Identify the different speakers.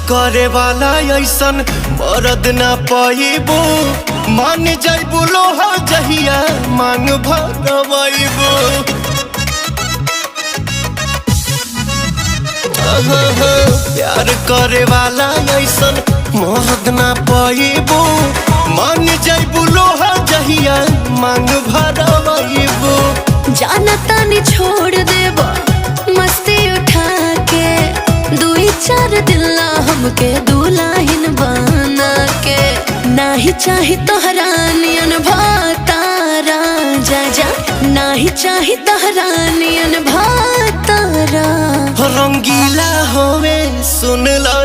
Speaker 1: करे वाला ऐसन मरद ना पाइबो। मान जाइबो लोहा जहिया मांग भरवाइबो। प्यार करे वाला ऐसन मरद ना पाइबो। मान जाइबो लोहा जहिया मांग भरवाइबो।
Speaker 2: जाना तानी छोड़ देबो मस्ती उठा के, दुई चार दिल्ला हमके दुल्हन बना के। नाही चाही तोहरा नियन भातारा जा जा, नाही चाही तोहरा नियन भातारा।
Speaker 1: रंगीला होवे सुन लो